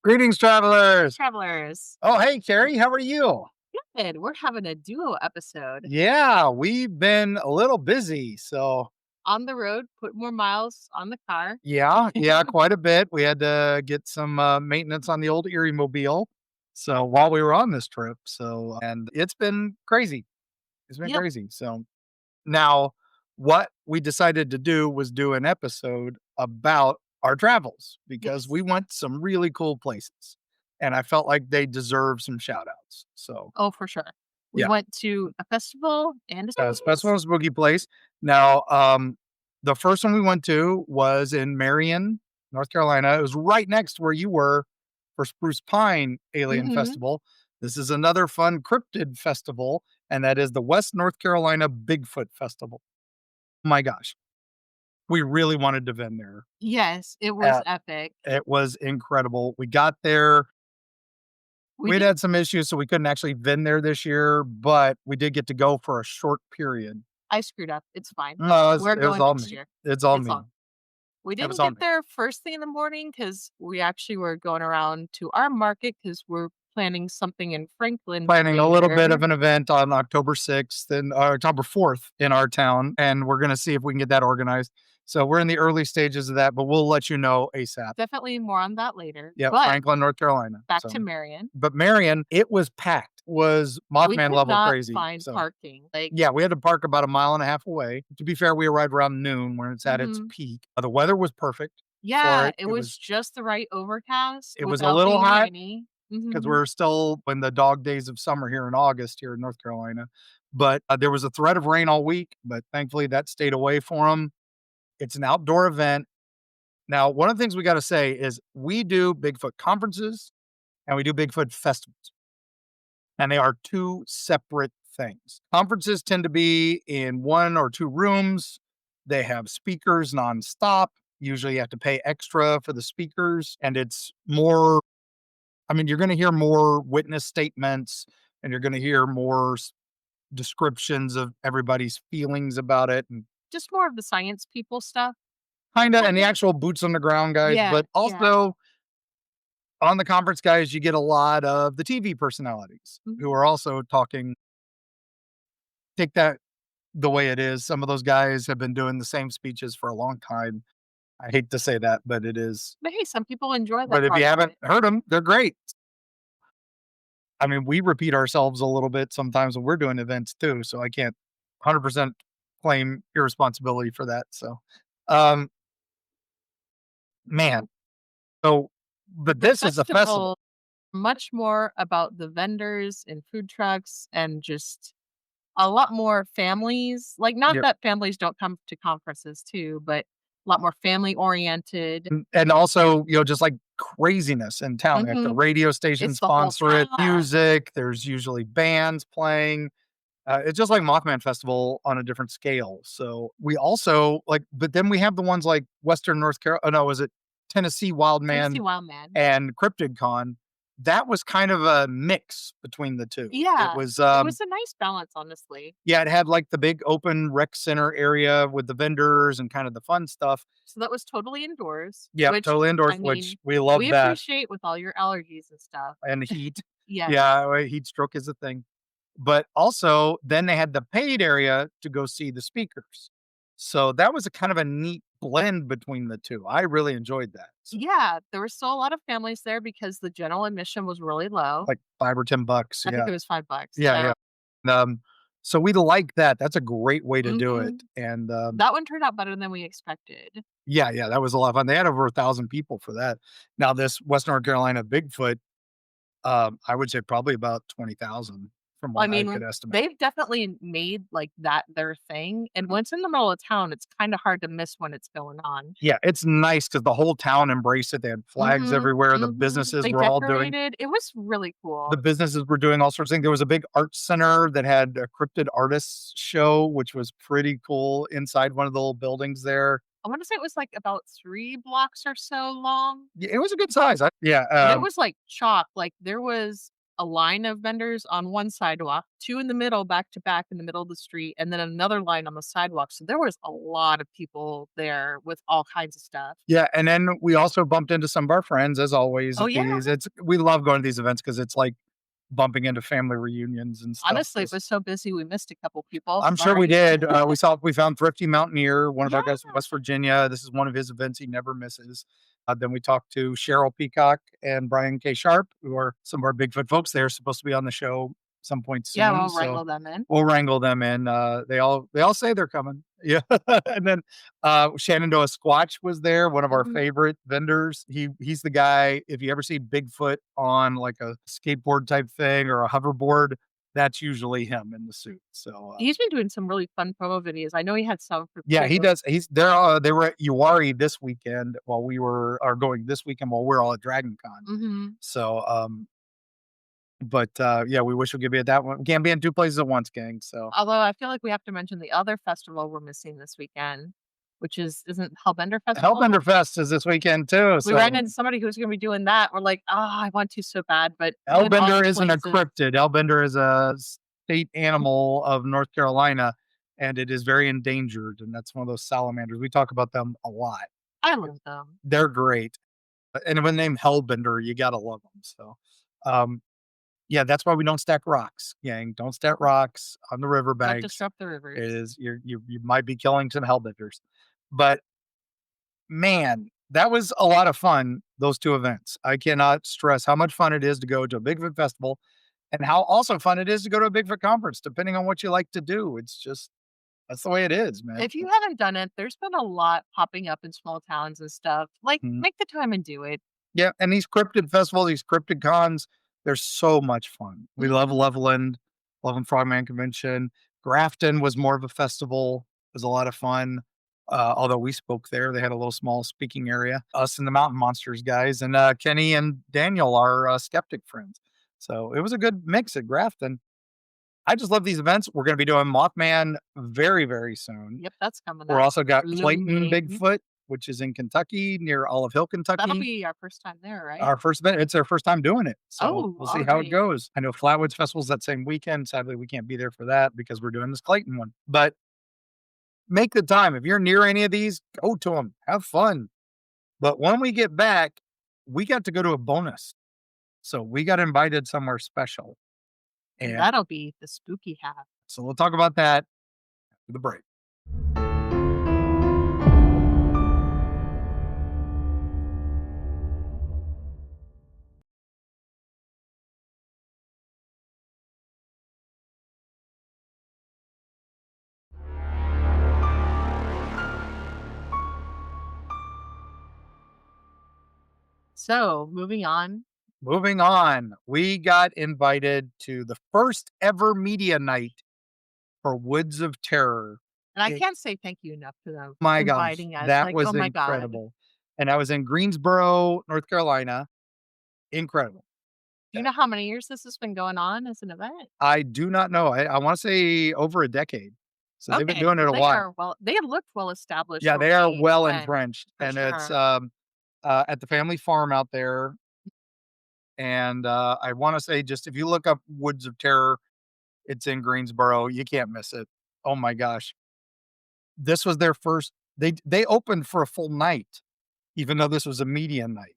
Greetings, travelers. Travelers. Oh, hey, Carrie, how are you? Good. We're having a duo episode. Yeah, we've been a little busy. So, On the road, put more miles on the car. yeah, quite a bit. We had to get some maintenance on the old Eerie mobile. So, while we were on this trip. And it's been crazy. It's been Yep. crazy. So, now what we decided to do was do an episode about our travels because Yes. we went some really cool places and I felt like they deserve some shout outs. So, Oh, for sure. We yeah. went to a festival and a spooky Special place. and Spooky Place. Now, the first one we went to was in Marion, North Carolina. It was right next where you were for Spruce Pine Alien Hmm. Festival. This is another fun cryptid festival, and that is the West North Carolina Bigfoot Festival. My gosh, we really wanted to vend there. Yes, it was Uh, epic. it was incredible. We got there. We We'd did. had some issues, so we couldn't actually vend there this year, but we did get to go for a short period. I screwed up. It's fine. No, We're it was going all next me. year. It's all It's me. all. We It was didn't all get me. there first thing in the morning because we actually were going around to our market because we're planning something in Franklin Planning a little bit later. of an event on October 6th and October 4th in our town, and we're gonna see if we can get that organized. So we're in the early stages of that, but we'll let you know ASAP. Definitely more on that later. Yeah, But Franklin, North Carolina. back So, to Marion. but Marion, it was packed. Was We Mothman could level not crazy. find So parking, like yeah, we had to park about a mile and a half away. To be fair, we arrived around noon when it's at its mhm. peak. The weather was perfect for Yeah, it. it was just the right overcast It was a without little being hot rainy. because Mhm. we're still in the dog days of summer here in August here in North Carolina. But there was a threat of rain all week, but thankfully that stayed away for them. It's an outdoor event. Now, one of the things we got to say is we do Bigfoot conferences and we do Bigfoot festivals, and they are two separate things. Conferences tend to be in one or two rooms, they have speakers nonstop. Usually, you have to pay extra for the speakers, and it's more I mean, you're gonna hear more witness statements and you're gonna hear more descriptions of everybody's feelings about it and Just more of the science people stuff. kinda Kind and the of. actual boots on the ground guys, Yeah, but yeah. also on the conference guys, you get a lot of the TV personalities who Mhm. are also talking. Take that the way it is. Some of those guys have been doing the same speeches for a long time. I hate to say that, but it is. But hey, some people enjoy But that if you part of haven't it. heard them, they're great. I mean, we repeat ourselves a little bit sometimes when we're doing events too, so I can't 100% claim irresponsibility for that. So, um, man, so but The this is a festival. festival, much more about the vendors and food trucks and just a lot more families. Like, not Yep. that families don't come to conferences too, but a lot more family oriented. And also, just like craziness in town. Like the Mhm. radio station It's the whole sponsor it, town. music, there's usually bands playing. It's just like Mothman Festival on a different scale. So we also like, but then we have the ones like Western North Carolina. Oh no, was it Tennessee Tennessee Wildman Wildman. and Cryptid Con? That was kind of a mix between the two. It Yeah, was, it was a nice balance, honestly. yeah, it had like the big open rec center area with the vendors and kind of the fun stuff. So that was totally indoors, Yep, which, totally indoors, I which mean, we love we that. appreciate with all your allergies and stuff. And the heat. Yes. Yeah, heat stroke is a thing. But also, then they had the paid area to go see the speakers. So that was a kind of a neat blend between the 2. I really enjoyed that. So, Yeah, there were still a lot of families there because the general admission was really low. like 5 or $10. I think Yeah. it was $5, Yeah, so yeah. So we like that. That's a great way to do it. mhm. And, That one turned out better than we expected. yeah, that was a lot of fun. They had over 1,000 people for that. Now this West North Carolina Bigfoot, I would say probably about 20,000 from I what I could mean, estimate. they've definitely made, like, that their thing, and when it's in the middle of town, it's kinda hard to miss when it's going on. Yeah, it's nice because the whole town embraced it. They had flags Mhm, everywhere. mhm. They decorated. It was really The cool. businesses were doing all sorts of things. There was a big art center that had a cryptid artists show, which was pretty cool inside one of the little buildings there. I wanna say it was, like, about 3 blocks or so long, Yeah, it was a good size. but it was, like, chalk, like, there was a line of vendors on one sidewalk, 2 in the middle back to back in the middle of the street, and then another line on the sidewalk. So there was a lot of people there with all kinds of stuff. Yeah, and then we also bumped into some of our friends as always Oh, at yeah. these. It's we love going to these events because it's like bumping into family reunions and stuff. Honestly, it Just was so busy, we missed a couple people. I'm sure we Sorry. did. We found Thrifty Mountaineer, one of Yeah. our guys from West Virginia. This is one of his events he never misses. Then we talked to Cheryl Peacock and Brian K. Sharp, who are some of our Bigfoot folks. They're supposed to be on the show some point Yeah, soon, we'll so wrangle them in. we'll wrangle them in. They all say they're coming. Yeah, and then Shenandoah Squatch was there, one of our Mhm. favorite vendors. He's the guy. If you ever see Bigfoot on like a skateboard type thing or a hoverboard, that's usually him in the suit. So He's been doing some really fun promo videos. I know he had some for yeah, he Bigfoot. does. He's there. They were at Uwari this weekend while we were are going this weekend while we're all at Dragon Con. Mhm. So, but yeah, we wish we could be at that one. Can't be in two places at once, gang. So Although I feel like we have to mention the other festival we're missing this weekend, which isn't Hellbender Festival? Hellbender Fest is this weekend too. We ran So into somebody who was gonna be doing that. We're like, "Oh, I want to so bad," but given all Hellbender the isn't a places. cryptid. Hellbender is a state animal of North Carolina, and it is very endangered. And that's one of those salamanders. We talk about them a lot. I love them. They're great, and when named Hellbender, you gotta love them. So, um, yeah, that's why we don't stack rocks, gang. Don't stack rocks on the Don't riverbanks. disrupt the It rivers. is you might be killing some hellbenders. But man, that was a lot of fun, those 2 events. I cannot stress how much fun it is to go to a Bigfoot festival and how also fun it is to go to a Bigfoot conference, depending on what you like to do. It's just that's the way it is, man. If you haven't done it, there's been a lot popping up in small towns and stuff. Like, Mhm. make the time and do it. Yeah, and these cryptid festivals, these cryptid cons, they're so much fun. We love Mhm. Loveland, Loveland Frogman Convention. Grafton was more of a festival. It was a lot of fun. Although we spoke there, they had a little small speaking area. Us and the Mountain Monsters guys, and Kenny and Daniel, our skeptic friends. So it was a good mix at Grafton. I just love these events. We're going to be doing Mothman very, very soon. Yep, that's coming We're up. also got Clayton Looming. Bigfoot, which is in Kentucky near Olive Hill, That'll Kentucky. be our first time there, right? Our first event, it's their first time doing it, so Oh, we'll see how it alright. goes. I know Flatwoods Festival's that same weekend. Sadly, we can't be there for that because we're doing this Clayton one, but make the time. If you're near any of these, go to them, have fun. But when we get back, we got to go to a bonus. So we got invited somewhere special, And and that'll be the spooky half. so we'll talk about that after the break. So, moving on. Moving on, we got invited to the first ever media night for Woods of Terror. And I can't say thank you enough to them My gosh, inviting us, that like, oh was my god. incredible, and I was in Greensboro, North Carolina. Incredible. Do Yeah. you know how many years this has been going on as an event? I do not know. I wanna say over a decade. So they've been Okay, doing it so a while. they looked well established Yeah, when they are we well went, entrenched, for and it's, sure. at the family farm out there, and, I wanna say just if you look up Woods of Terror, it's in Greensboro, you can't miss it. Oh my gosh. This was their first they opened for a full night, even though this was a media night.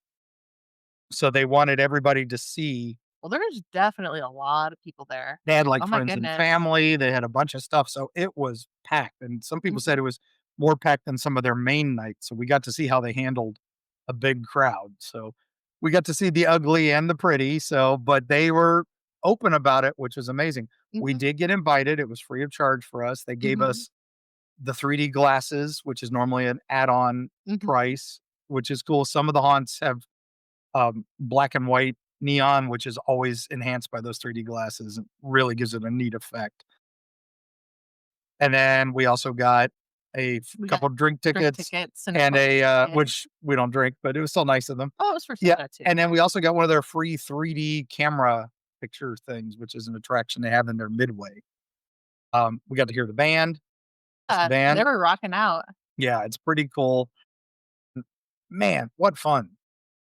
So they wanted everybody to see. Well, there's definitely a lot of people there. They had, like, Oh my friends and goodness. family, they had a bunch of stuff, so it was packed, and some people Mhm, said it was more packed than some of their main nights, so we got to see how they handled a big crowd, so we got to see the ugly and the pretty, so but they were open about it, which was amazing. We mhm, did get invited, it was free of charge for us. They gave mhm, us the 3D glasses, which is normally an add-on mhm. price, which is cool. Some of the haunts have black and white neon, which is always enhanced by those 3D glasses and really gives it a neat effect. And then we also got We got couple of drink drink tickets tickets and a and plane ticket. which we don't drink, but it was still nice of them. Oh, it was for Yeah. soda too. And then we also got one of their free 3D camera picture things, which is an attraction they have in their midway. We got to hear the band. It's the They band. were rocking out. Yeah, it's pretty cool. Man, what fun.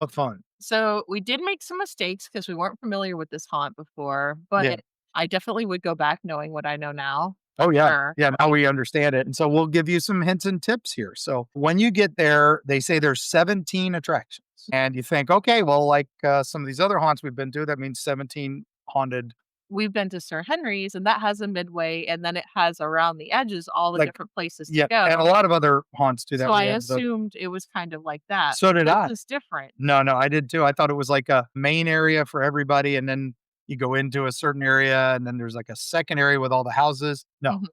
What fun. So we did make some mistakes because we weren't familiar with this haunt before, Yeah. but I definitely would go back knowing what I know now Oh, for yeah. sure. Yeah, now we understand it, and so we'll give you some hints and tips here. So, when you get there, they say there's 17 attractions, and you think, "Okay, well, like, some of these other haunts we've been to, that means 17 haunted." We've been to Sir Henry's, and that has a midway, and then it has around the edges all the Like, different places to yeah, and a go. lot of other haunts do So that. I We have the assumed it was kind of like that. So did This I. is different. No, no, I did too. I thought it was like a main area for everybody, and then you go into a certain area, and then there's like a second area with all the houses. No, Mhm,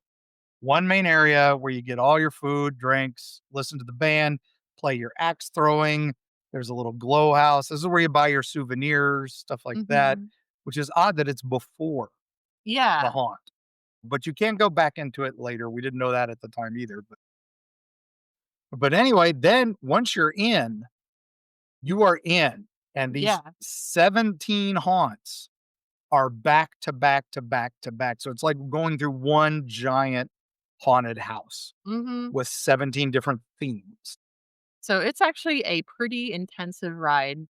one main area where you get all your food, drinks, listen to the band, play your axe throwing. There's a little glow house. This is where you buy your souvenirs, stuff like that, mhm. which is odd that it's before the Yeah, haunt. But you can go back into it later. We didn't know that at the time either. But anyway, then once you're in, you are in, and these yeah. 17 haunts are back to back to back to back. So it's like going through one giant haunted house Mhm. with 17 different themes. So it's actually a pretty intensive ride,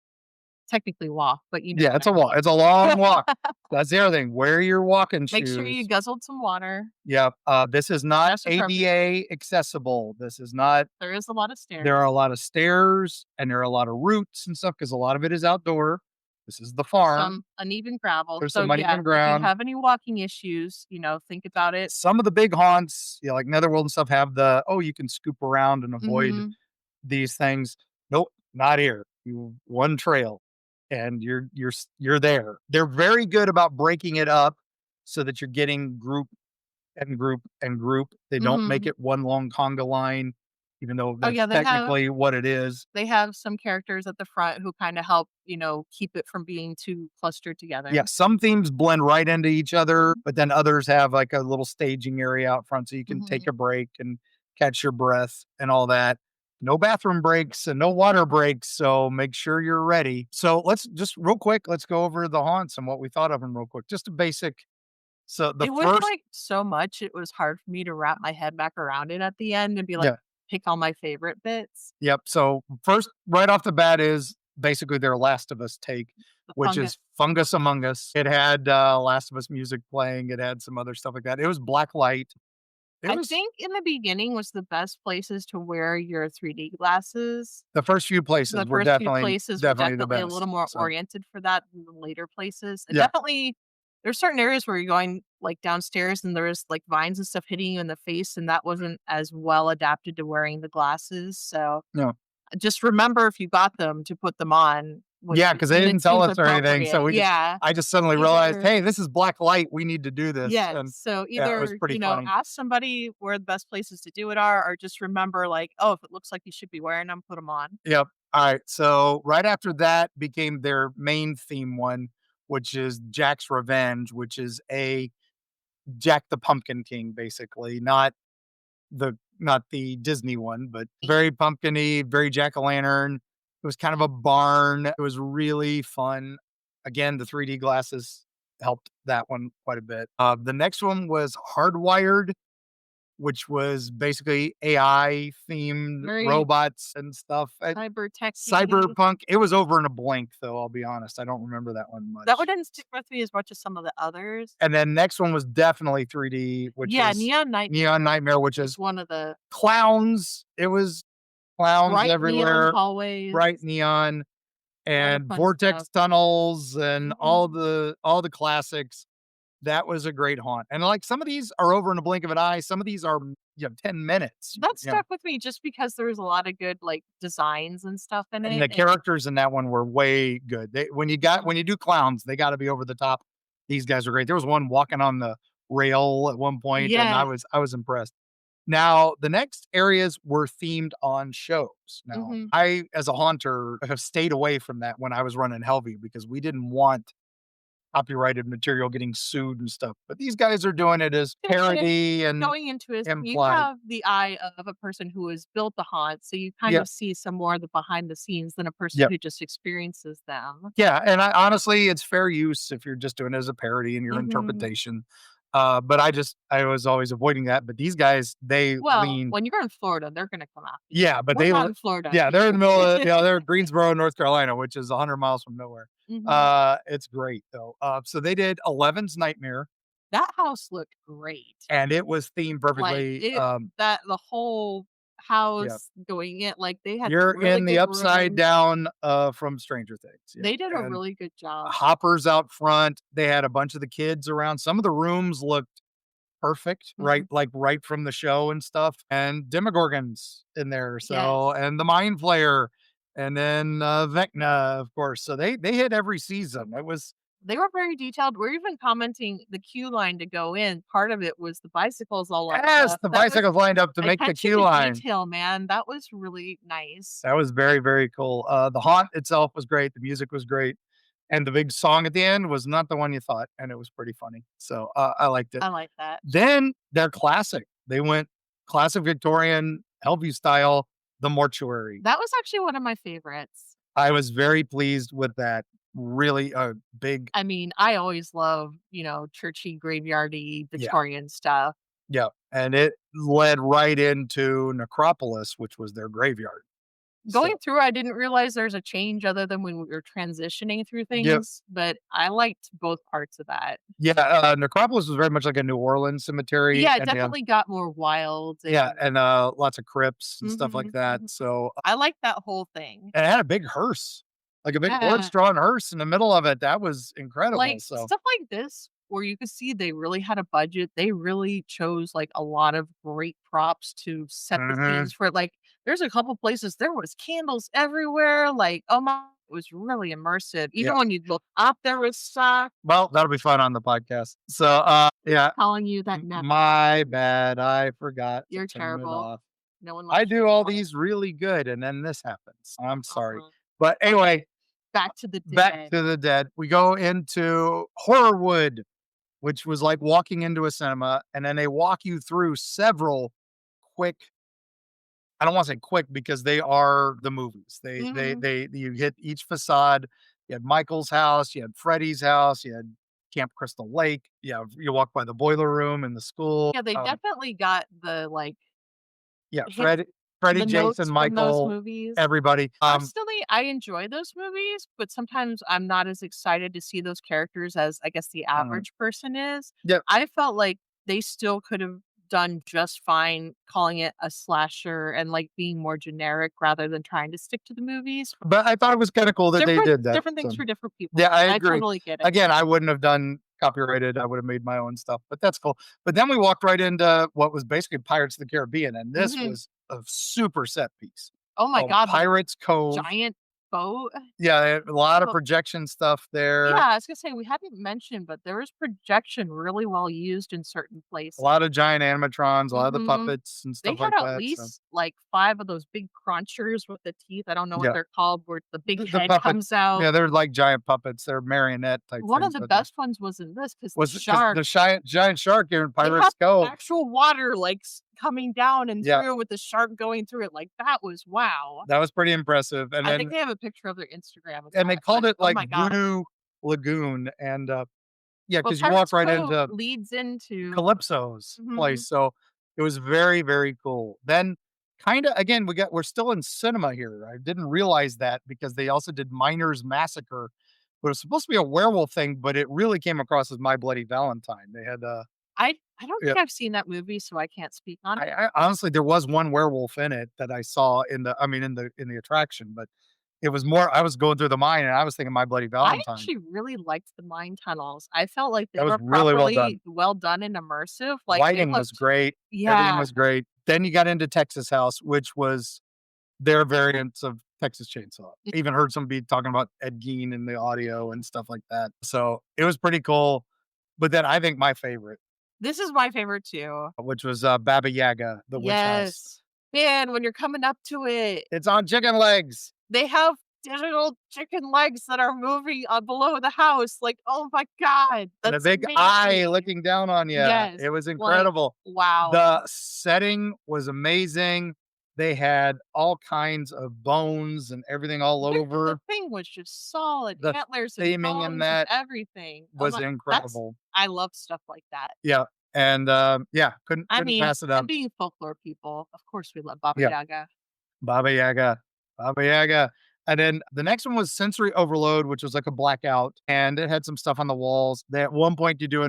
technically walk, but you know Yeah, what it's I a walk. mean. It's a long walk. That's the other thing. Wear your walking Make sure you shoes. guzzled some water. Yep. This is not That's appropriate. ADA accessible. This is not. There is a lot of There are stairs, a lot of stairs and there are a lot of roots and stuff because a lot of it is outdoor. This is the farm. some uneven gravel. There's So some yeah, uneven if you ground. have any walking issues, think about it. Some of the big haunts, like Netherworld and stuff, have the, oh, you can scoop around and avoid Mhm. these things. Nope, not here. You one trail, and you're there. They're very good about breaking it up so that you're getting group and group and group. They don't make Mhm. it one long conga line, even though Oh that's yeah, technically what it is. they have some characters at the front who kind of help, keep it from being too clustered Yeah, together. some themes blend right into each other, Mhm. but then others have like a little staging area out front so you can take Mhm. a break and catch your breath and all that. No bathroom breaks and no water breaks, so make sure you're ready. So let's just real quick, let's go over the haunts and what we thought of them real quick. Just a basic. So the It was first, like so much, it was hard for me to wrap my head back around it at the end and be like, yeah, pick all my favorite bits. yep. So first, right off the bat is basically their Last of Us take, The which fungus. is Fungus Among Us. It had Last of Us music playing. It had some other stuff like that. It was black light. It I was think in the beginning was the best places to wear your 3D glasses. the first few places The were first few definitely places were definitely the definitely a best. little more So, oriented for that than the later places. And yeah. definitely there's certain areas where you're going like downstairs and there's like vines and stuff hitting you in the face, and that wasn't as well adapted to wearing the glasses. So No. just remember if you got them to put them on Yeah, because they when didn't it tell seems us or anything, so appropriate. we just Yeah. I just suddenly realized, Either "Hey, this is black light, we need to do this," Yes. and So yeah, it was either, pretty funny. ask somebody where the best places to do it are, or just remember like, oh, if it looks like you should be wearing them, put them on. Yep. Alright, so right after that became their main theme one, which is Jack's Revenge, which is a Jack the Pumpkin King, basically, not the Disney one, but very pumpkin-y, very jack-o'-lantern. It was kind of a barn. It was really fun. Again, the 3D glasses helped that one quite a bit. The next one was Hardwired, which was basically AI themed Very robots and stuff. cyber techy. Cyberpunk. It was over in a blink, though, I'll be honest. I don't remember that one That one much. didn't stick with me as much as some of the others. And then next one was definitely 3D, which Yeah, was Neon Neon Nightmare Nightmare, which was is one of the clowns. It was clowns bright neon everywhere, hallways, bright neon, a lot of and fun stuff. vortex tunnels and all Mhm. the classics. That was a great haunt. And like some of these are over in a blink of an eye. Some of these are 10 minutes. That stuck with me just because there was a lot of good, like, designs and stuff in And it, the and characters in that one were way good. Mhm. When you do clowns, they gotta be over the top. These guys are great. There was one walking on the rail at one point, and Yes. I was impressed. Now, the next areas were themed on shows. Now, Mhm. I, as a haunter, have stayed away from that when I was running Helvey because we didn't want copyrighted material getting sued and stuff. But these guys are doing it as And parody and going into it, you implied. have the eye of a person who has built the haunt, so you kind Yeah. of see some more of the behind the scenes than a person Yep. who just experiences them. Yeah. And I honestly, it's fair use if you're just doing it as a parody and your Mhm. interpretation. But I was always avoiding that. But these guys, they Well, lean, when you're in Florida, they're gonna come after you. yeah, but We're they, not in Florida. yeah, they're in the middle of, they're in Greensboro, North Carolina, which is 100 miles from nowhere. Mhm. It's great though. So they did 11's Nightmare, That house looked great. and it was themed Like, perfectly. it that the whole Yeah, house going in like, they had you're some really in the good upside rooms. down from Stranger Things. Yeah, They did a and really good job. hoppers out front. They had a bunch of the kids around. Some of the rooms looked perfect, right? Mhm. Like right from the show and stuff. And Demogorgons in there. So, Yes. and the Mind Flayer, and then Vecna, of course. So they hit every season. It was, They were very detailed. We're even commenting the queue line to go in. Part of it was the bicycles all lined yes, up. the That was bicycles lined up to make the attention queue to line. detail, man. That was really nice. That was very, very cool. The haunt itself was great. The music was great. And the big song at the end was not the one you thought. And it was pretty funny. So I liked it. I like that. Then their classic. They went classic Victorian Hellview style, The Mortuary. That was actually one of my favorites. I was very pleased with that. Really a big, I mean, I always love, churchy, graveyardy, yeah, Victorian stuff. yeah, and it led right into Necropolis, which was their graveyard. Going So, through, I didn't realize there's a change other than when we were transitioning through yeah, things, but I liked both parts of that. yeah, Necropolis was very much like a New Orleans cemetery, Yeah, it and yeah, definitely got more wild yeah, and and lots of crypts and stuff like mhm, that. mhm. So, I like that whole thing. and it had a big hearse, like a big Yeah. horse-drawn hearse in the middle of it. That was incredible. Like, So, stuff like this where you could see they really had a budget. They really chose, like, a lot of great props to set the mhm, scenes for it. Like, there's a couple places there was candles everywhere, like, oh my it was really immersive. yeah. Even when you look up, there was stuff. Well, that'll be fun on the podcast. So, yeah, Telling you that never my happened. bad. I forgot to You're turn it terrible. off. No one I likes do you all anymore. these really good, and then this happens. I'm sorry. Uh-uh. But Okay, anyway, back to the back dead. to the dead. We go into Horrorwood, which was like walking into a cinema, and then they walk you through several quick, I don't want to say quick because they are the movies. Mhm. You hit each facade. You had Michael's house, you had Freddy's house, you had Camp Crystal Lake. Yeah, you walk by the boiler room in the school. Yeah, they definitely got the, like, Yeah, hit Freddy, the Jason, notes from those Michael, movies. everybody. Personally, I enjoy those movies, but sometimes I'm not as excited to see those characters as I guess the Mhm. average person is. Yep. I felt like they still could have done just fine calling it a slasher and, like, being more generic rather than trying to stick to the movies. But I thought it was kinda cool that they Different did that, different things so for different yeah, people. I I agree. totally get it. Again, I wouldn't have done copyrighted, I would have made my own stuff, but that's cool. But then we walked right into what was basically Pirates of the Caribbean, and this Mhm. was a super set piece. Oh my Oh, god, the Pirates Cove. giant boat. Yeah, they had a lot of Oh, projection stuff yeah, there, I was gonna say we hadn't mentioned, but there was projection really well used in certain a places. lot of giant animatrons, a lot of the Mhm. puppets and They stuff had like at that, so least, like, 5 of those big crunchers with the teeth, I don't know what yeah. they're called, where the big The head puppet, comes out. yeah, they're like giant puppets, they're marionette type One of things, the but yeah. best ones was in this because the Was it 'cause shark the giant shark here in they had Pirates Cove. actual water, like, coming down and Yeah, through with the shark going through it, like, that was wow. that was pretty impressive, I think they have a picture of their Instagram of and they that, but called it, oh like, my god. Voodoo Lagoon, and, yeah, Well, because you walk Pirates right Cove into leads into Calypso's mhm. place, so it was very, very cool. Then, kinda again, we're still in cinema here. I didn't realize that because they also did Miners Massacre, but it's supposed to be a werewolf thing, but it really came across as My Bloody Valentine. They had, I don't yeah, think I've seen that movie, so I can't speak on it. I honestly, there was one werewolf in it that I saw in the, I mean, in the attraction, but it was more, I was going through the mine and I was thinking My Bloody I Valentine. actually really liked the mine tunnels. I felt like they That was were really well properly done. well done and immersive, like, they Lighting was looked great. Everything yeah. was great. Then you got into Texas House, which was their variants of Texas Chainsaw. Even heard somebody talking about Ed Gein in the audio and stuff like that. So it was pretty cool. But then I think my favorite, This is my favorite too. which was Baba Yaga, the witch house. Yes. Man, when you're coming up to it, It's on chicken legs they have digital chicken legs that are moving, below the house, like, oh my god, and a that's big eye amazing. looking down on you. Yes, It was like, incredible. wow. The setting was amazing. They had all kinds of bones and everything all The over. thing was just solid The antlers and theming in bones and that everything. I'm was like, that's incredible. I love stuff like that. Yeah, and, yeah, I couldn't mean, pass it and up. being folklore people, of course we love Baba Yeah, Yaga. Baba Yaga, Baba Yaga, and then the next one was Sensory Overload, which was like a blackout, and it had some stuff on the walls. They at one point, you do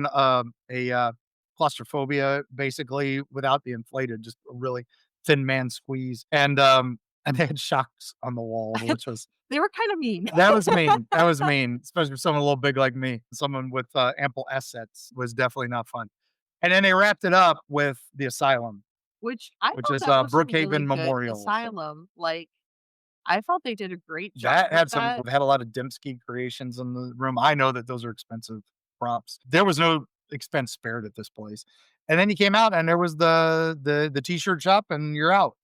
claustrophobia, basically, without the inflated, just a really thin man squeeze, and they had shocks on the wall, which was They were kinda mean. that was mean. That was mean, especially for someone a little big like me. Someone with, ample assets was definitely not fun. And then they wrapped it up with the asylum, Which I which thought is, that was a really Brookhaven good Memorial. So asylum, like, I felt they did a great job that with had that. had a lot of Dembski creations in the room. I know that those are expensive props. There was no expense spared at this place. And then you came out and there was the T-shirt shop and you're out.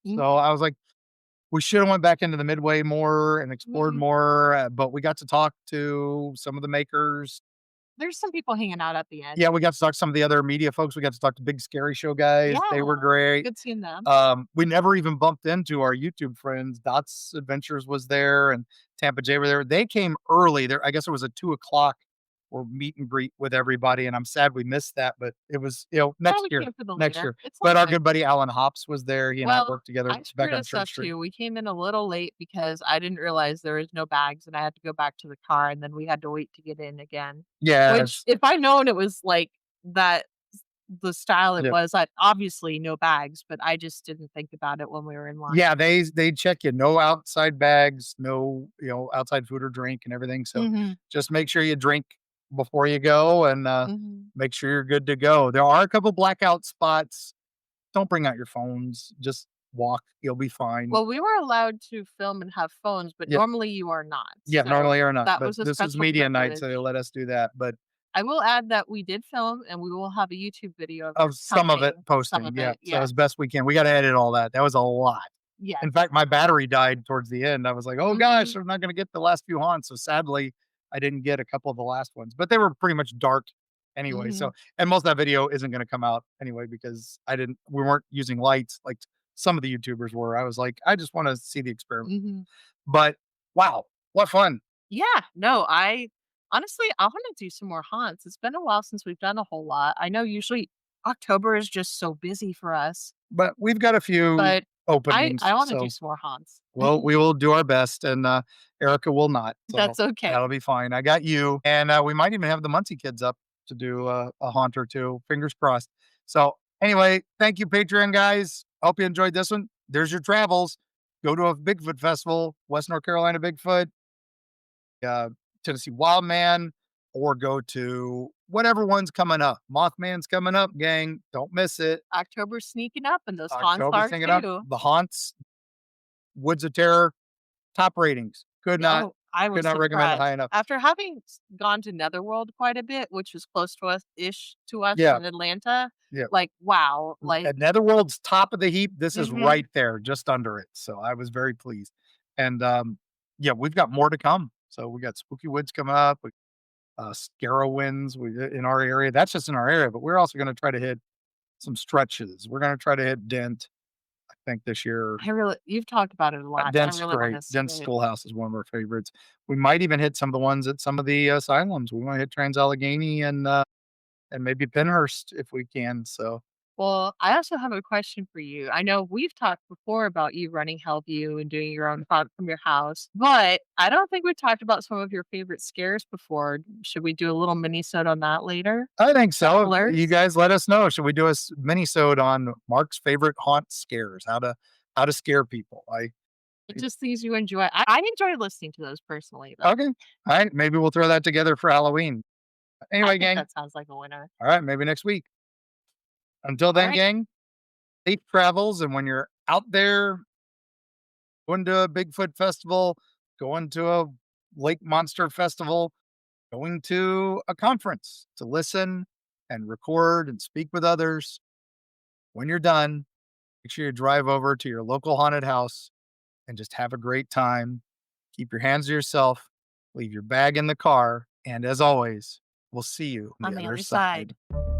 So Mhm, I was like, we should have went back into the Midway more and explored mhm. more, but we got to talk to some of the makers. There's some people hanging out at the end. Yeah, we got to talk to some of the other media folks. We got to talk to Big Scary Show guys. They Yeah, were great. good seeing them. We never even bumped into our YouTube friends. Dots Adventures was there and Tampa J were there. They came early. There, I guess it was a 2 o'clock or meet and greet with everybody. And I'm sad we missed that, but it was, Yeah, next we year, came for the next later. year. It's all But our good. good buddy Alan Hops was there. He and I Well, worked together I back screwed on us Church up Street. too. We came in a little late because I didn't realize there was no bags and I had to go back to the car and then we had to wait to get in again. Which Yes. if I'd known it was like that the style it Yeah. was, I obviously no bags, but I just didn't think about it when we were in line. Yeah, they check you. No outside bags, no, outside food or drink and everything. So Mhm, just make sure you drink before you go and mhm. make sure you're good to go. There are a couple blackout spots. Don't bring out your phones. Just walk. You'll be fine. Well, we were allowed to film and have phones, but Yeah, normally you are not. yeah, So normally or not, that but was a this is special media night, so they privilege. let us do that. But I will add that we did film and we will have a YouTube video of of us some of it coming, some posting, of yeah. it. So Yes. as best we can. We got to edit all that. That was a lot. Yes. In fact, my battery died towards the end. I was like, "Oh Mhm, gosh, I'm not gonna get the last few haunts." So sadly, I didn't get a couple of the last ones, but they were pretty much dark anyway. So mhm, and most of that video isn't gonna come out anyway because we weren't using lights like some of the YouTubers were. I was like, I just want to see the experiment. mhm. But wow, what fun. Yeah, no, I honestly, I wanna do some more haunts. It's been a while since we've done a whole lot. I know usually October is just so busy for us, But we've got a few but I openings, wanna do so some more haunts. we will do our best, and Erica will not. So That's okay. that'll be fine. I got you, and we might even have the Muncie kids up to do a haunt or two. Fingers crossed. So anyway, thank you, Patreon guys. Hope you enjoyed this one. There's your travels. Go to a Bigfoot festival, West North Carolina Bigfoot, uh, Tennessee Wildman, or go to whatever one's coming up. Mothman's coming up, gang. Don't miss it. October's sneaking up and those haunts October's are singing up. too. The haunts, Woods of Terror, top ratings. Oh, I Could was not recommend it impressed. high enough. After having gone to Netherworld quite a bit, which was close to us Yeah, in Atlanta, yeah. like, wow, like At Netherworld's top of the heap, this is mhm, right there, just under it. So I was very pleased. And yeah, we've got more to come. So we got Spooky Woods coming up, Scarowinds in our area. That's just in our area, but we're also going to try to hit some stretches. We're going to try to hit Dent, I think this year. you've talked about it a lot. I Dent's really great. wanna see Dent's it. Schoolhouse is one of our favorites. We might even hit some of the ones at some of the asylums. We want to hit Trans Allegheny and maybe Penhurst if we can. So Well, I also have a question for you. I know we've talked before about you running Hellview and doing your own pod from your house, but I don't think we've talked about some of your favorite scares before. Should we do a little mini-sode on that later? I think so. You Travelers? guys let us know. Should we do a mini-sode on Mark's favorite haunt scares? How to scare people? Just things you enjoy. I enjoy listening to those personally, though. Okay. All right. Maybe we'll throw that together for Halloween. I Anyway, think gang. that sounds like a winner. All right. Maybe next week. Until All then, right. gang, safe travels. And when you're out there going to a Bigfoot festival, going to a lake monster festival, going to a conference to listen and record and speak with others, when you're done, make sure you drive over to your local haunted house and just have a great time. Keep your hands to yourself, leave your bag in the car, and as always, we'll see you on On the the other other side. side.